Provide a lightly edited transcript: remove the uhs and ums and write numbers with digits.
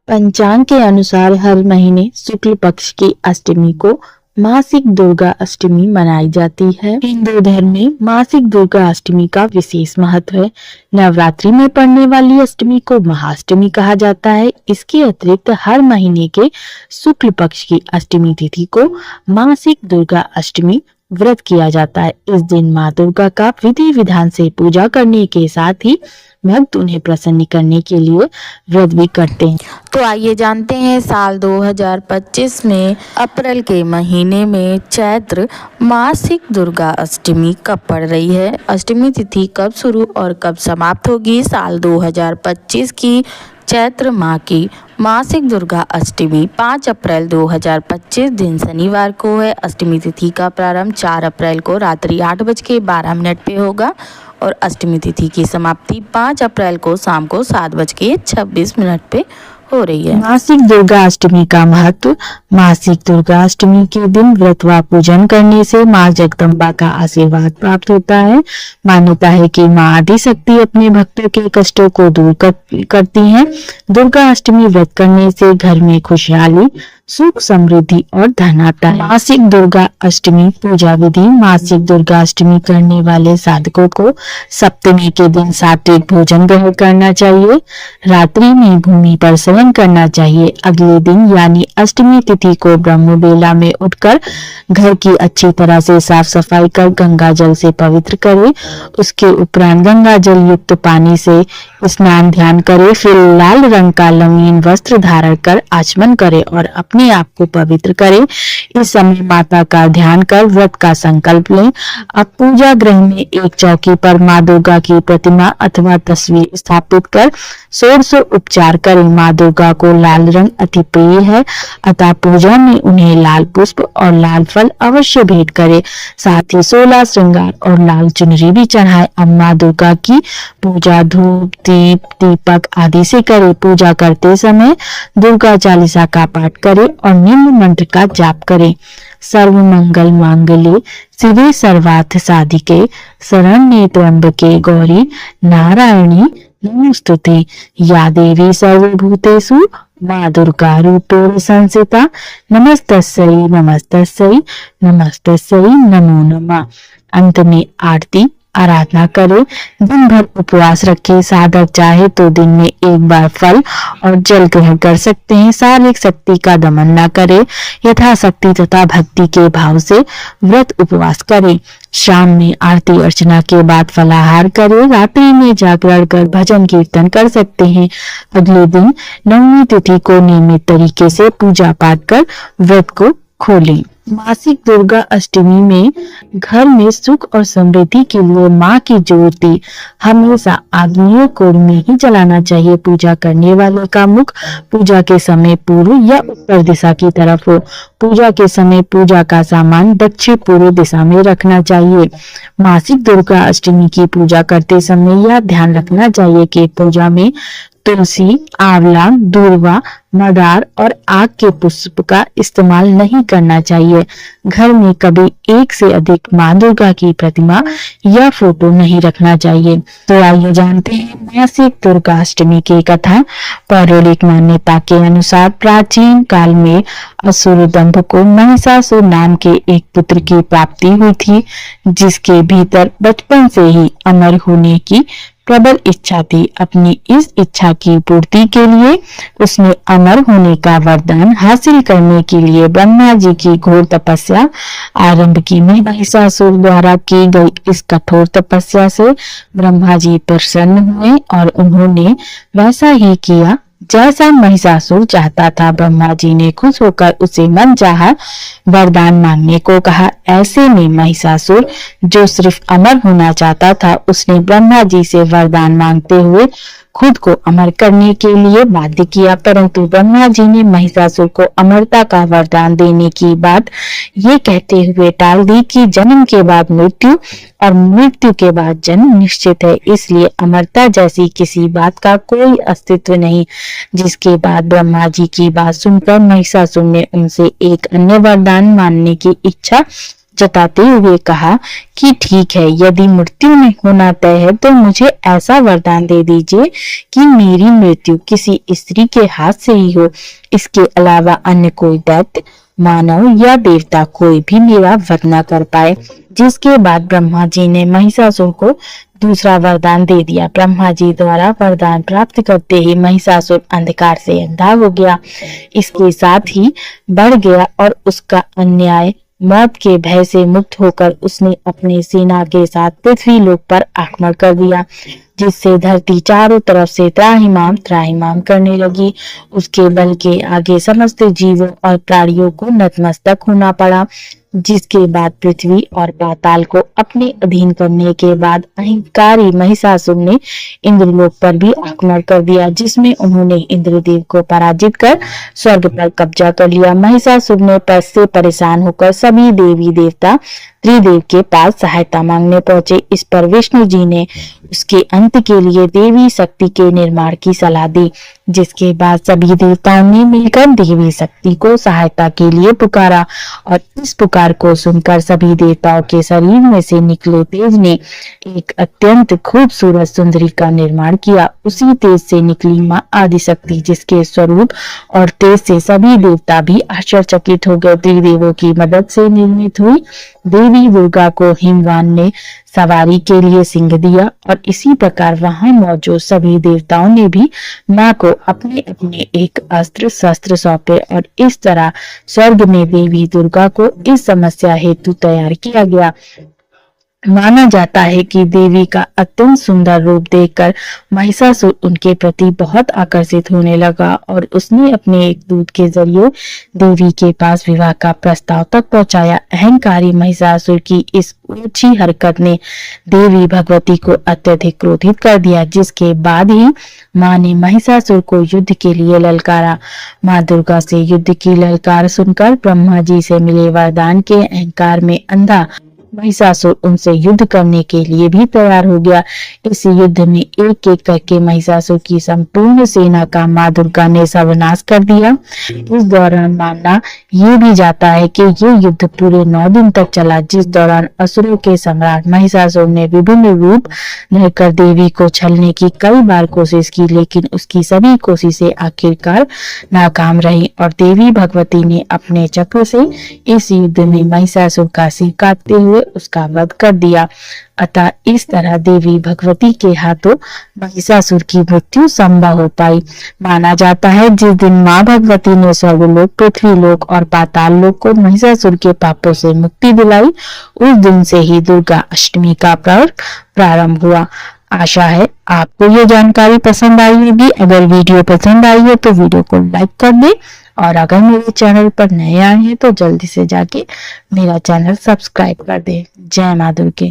पंचांग के अनुसार हर महीने शुक्ल पक्ष की अष्टमी को मासिक दुर्गा अष्टमी मनाई जाती है। हिंदू धर्म में मासिक दुर्गा अष्टमी का विशेष महत्व है। नवरात्रि में पड़ने वाली अष्टमी को महाअष्टमी कहा जाता है। इसके अतिरिक्त हर महीने के शुक्ल पक्ष की अष्टमी तिथि को मासिक दुर्गा अष्टमी व्रत किया जाता है। इस दिन माँ दुर्गा का विधि विधान से पूजा करने के साथ ही भक्त उन्हें प्रसन्न करने के लिए व्रत भी करते हैं। तो आइए जानते हैं साल 2025 में अप्रैल के महीने में चैत्र मासिक दुर्गा अष्टमी कब पड़ रही है, अष्टमी तिथि कब शुरू और कब समाप्त होगी। साल 2025 की चैत्र माह की मासिक दुर्गा अष्टमी 5 अप्रैल 2025 दिन शनिवार को है। अष्टमी तिथि का प्रारंभ 4 अप्रैल को रात्रि 8:12 पे होगा और अष्टमी तिथि की समाप्ति 5 अप्रैल को शाम को 7:26 पे हो रही है। मासिक दुर्गा अष्टमी का महत्व। मासिक दुर्गा अष्टमी के दिन व्रत व पूजन करने से माँ जगदम्बा का आशीर्वाद प्राप्त होता है। मान्यता है कि माँ आदिशक्ति अपने भक्तों के कष्टों को दूर करती हैं। दुर्गा अष्टमी व्रत करने से घर में खुशहाली, सुख, समृद्धि और धन आता है। मासिक दुर्गा अष्टमी पूजा विधि। मासिक दुर्गा अष्टमी करने वाले साधकों को सप्तमी के दिन सात्विक भोजन ग्रहण करना चाहिए। रात्रि में भूमि पर शयन करना चाहिए। अगले दिन यानी अष्टमी तिथि को ब्रह्म बेला में उठकर घर की अच्छी तरह से साफ सफाई कर गंगा जल से पवित्र करे। उसके उपरांत गंगा जल युक्त पानी से स्नान ध्यान करे। फिर लाल रंग का लंगीन वस्त्र धारण कर आचमन करे और अपने आप को पवित्र करे। इस समय माता का ध्यान कर व्रत का संकल्प लें। अब पूजा गृह में एक चौकी पर माँ दुर्गा की प्रतिमा अथवा तस्वीर स्थापित कर षोडश उपचार करें। माँ दुर्गा को लाल रंग अति प्रिय है, अतः पूजा में उन्हें लाल पुष्प और लाल फल अवश्य भेंट करे। साथ ही 16 श्रृंगार और लाल चुनरी भी चढ़ाए। अब माँ दुर्गा की पूजा धूप, दीप, दीपक आदि से करे। पूजा करते समय दुर्गा चालीसा का पाठ करे और निम्न मंत्र का जाप करे। सर्व मंगल मांगल्ये शिवे सर्वार्थ साधिके शरण्ये त्र्यंबके गौरी नारायणी नमोस्तुते। या देवी सर्वभूतेषु माँ दुर्गा रूपेण संस्थिता नमस्तस्यै नमस्तस्यै नमस्तस्यै नमो नमः। अंत में आरती आराधना करे। दिन भर उपवास रखे। साधक चाहे तो दिन में एक बार फल और जल ग्रहण कर सकते हैं। शारीरिक शक्ति का दमन न करे। यथाशक्ति तथा भक्ति के भाव से व्रत उपवास करे। शाम में आरती अर्चना के बाद फलाहार करे। रात्रि में जागरण कर भजन कीर्तन कर सकते हैं। अगले दिन नवमी तिथि को नियमित तरीके से पूजा पाठ कर व्रत को खोलें। मासिक दुर्गा अष्टमी में घर में सुख और समृद्धि के लिए माँ की ज्योति हमेशा आग्नेय कोण में ही जलाना चाहिए। पूजा करने वाले का मुख पूजा के समय पूर्व या उत्तर दिशा की तरफ हो। पूजा के समय पूजा का सामान दक्षिण पूर्व दिशा में रखना चाहिए। मासिक दुर्गा अष्टमी की पूजा करते समय यह ध्यान रखना चाहिए कि पूजा में तुलसी, आंवला, दूर्वा, मदार और आग के पुष्प का इस्तेमाल नहीं करना चाहिए। घर में कभी एक से अधिक माँ दुर्गा की प्रतिमा या फोटो नहीं रखना चाहिए। तो आइए जानते हैं मासिक दुर्गा अष्टमी की कथा। पौराणिक मान्यता के अनुसार प्राचीन काल में असुर दंभ को महिषासुर नाम के एक पुत्र की प्राप्ति हुई थी, जिसके भीतर बचपन से ही अमर होने की प्रबल इच्छा थी। अपनी इस इच्छा की पूर्ति के लिए उसने अमर होने का वरदान हासिल करने के लिए ब्रह्मा जी की घोर तपस्या आरंभ की। महिषासुर द्वारा की गई इस कठोर तपस्या से ब्रह्मा जी प्रसन्न हुए और उन्होंने वैसा ही किया जैसा महिषासुर चाहता था। ब्रह्मा जी ने खुश होकर उसे मनचाहा वरदान मांगने को कहा। ऐसे में महिषासुर, जो सिर्फ अमर होना चाहता था, उसने ब्रह्मा जी से वरदान मांगते हुए खुद को अमर करने के लिए बाध्य किया। परंतु ब्रह्मा जी ने महिषासुर को अमरता का वरदान देने की बात ये कहते हुए टाल दी कि जन्म के बाद मृत्यु और मृत्यु के बाद जन्म निश्चित है, इसलिए अमरता जैसी किसी बात का कोई अस्तित्व नहीं। जिसके बाद ब्रह्मा जी की बात सुनकर महिषासुर ने उनसे एक अन्य वरदान मानने की इच्छा जताते हुए कहा कि ठीक है, यदि मृत्यु में होना तय है तो मुझे ऐसा वरदान दे दीजिए कि मेरी मृत्यु किसी स्त्री के हाथ से ही हो। इसके अलावा अन्य कोई दैत्य, मानव या देवता कोई भी मेरा वध न कर पाए। जिसके बाद ब्रह्मा जी ने महिषासुर को दूसरा वरदान दे दिया। ब्रह्मा जी द्वारा वरदान प्राप्त करते ही महिषासुर अंधकार से अंधा हो गया, इसके साथ ही बढ़ गया और उसका अन्याय मौत के भय से मुक्त होकर उसने अपनी सेना के साथ पृथ्वी लोक पर आक्रमण कर दिया, जिससे धरती चारों तरफ से त्राहिमाम त्राहिमाम करने लगी। उसके बल के आगे समस्त जीवों और प्राणियों को नतमस्तक होना पड़ा। जिसके बाद पृथ्वी और पाताल को अपने अधीन करने के बाद अहंकारी महिषासुर ने इंद्रलोक पर भी आक्रमण कर दिया, जिसमें उन्होंने इंद्रदेव को पराजित कर स्वर्ग पर कब्जा कर लिया। महिषासुर ने से परेशान होकर सभी देवी देवता त्रिदेव के पास सहायता मांगने पहुंचे। इस पर विष्णु जी ने उसके अंत के लिए देवी शक्ति के निर्माण की सलाह दी, जिसके बाद सभी देवताओं ने मिलकर देवी शक्ति को सहायता के लिए पुकारा और इस पुकार को सुनकर सभी देवताओं के शरीर में से निकले तेज ने एक अत्यंत खूबसूरत सुंदरी का निर्माण किया। उसी तेज से निकली माँ आदिशक्ति, जिसके स्वरूप और तेज से सभी देवता भी आश्चर्यचकित हो गए। त्रिदेवों की मदद से निर्मित हुई देवी दुर्गा को हिमवान ने सवारी के लिए सिंह दिया और इसी प्रकार वहां मौजूद सभी देवताओं ने भी माँ को अपने अपने एक अस्त्र शस्त्र सौंपे और इस तरह स्वर्ग में देवी दुर्गा को इस समस्या हेतु तैयार किया गया। माना जाता है कि देवी का अत्यंत सुंदर रूप देखकर महिषासुर उनके प्रति बहुत आकर्षित होने लगा और उसने अपने एक दूत के जरिए देवी के पास विवाह का प्रस्ताव तक पहुंचाया। अहंकारी महिषासुर की इस ऊंची हरकत ने देवी भगवती को अत्यधिक क्रोधित कर दिया, जिसके बाद ही माँ ने महिषासुर को युद्ध के लिए ललकारा। माँ दुर्गा से युद्ध की ललकार सुनकर ब्रह्मा जी से मिले वरदान के अहंकार में अंधा महिषासुर उनसे युद्ध करने के लिए भी तैयार हो गया। इस युद्ध में एक एक करके महिषासुर की संपूर्ण सेना का माँ दुर्गा ने सर्वनाश कर दिया। इस दौरान माना ये भी जाता है कि ये युद्ध पूरे 9 दिन तक चला, जिस दौरान असुरों के सम्राट महिषासुर ने विभिन्न रूप लेकर देवी को छलने की कई बार कोशिश की, लेकिन उसकी सभी कोशिशें आखिरकार नाकाम रही और देवी भगवती ने अपने चक्र से इस युद्ध में महिषासुर का सिर काटते हुए उसका वध कर दिया। अतः इस तरह देवी भगवती के हाथों महिषासुर की मृत्यु संभव हो पाई। माना जाता है जिस दिन माँ भगवती ने स्वर्गलोक, पृथ्वीलोक और पाताल लोक को महिषासुर के पापों से मुक्ति दिलाई, उस दिन से ही दुर्गा अष्टमी का पर्व प्रारंभ हुआ। आशा है आपको ये जानकारी पसंद आई होगी। अगर वीडियो पसंद आई है तो वीडियो को लाइक कर दे और अगर मेरे चैनल पर नए आए हैं तो जल्दी से जाके मेरा चैनल सब्सक्राइब कर दे। जय माँ दुर्गे।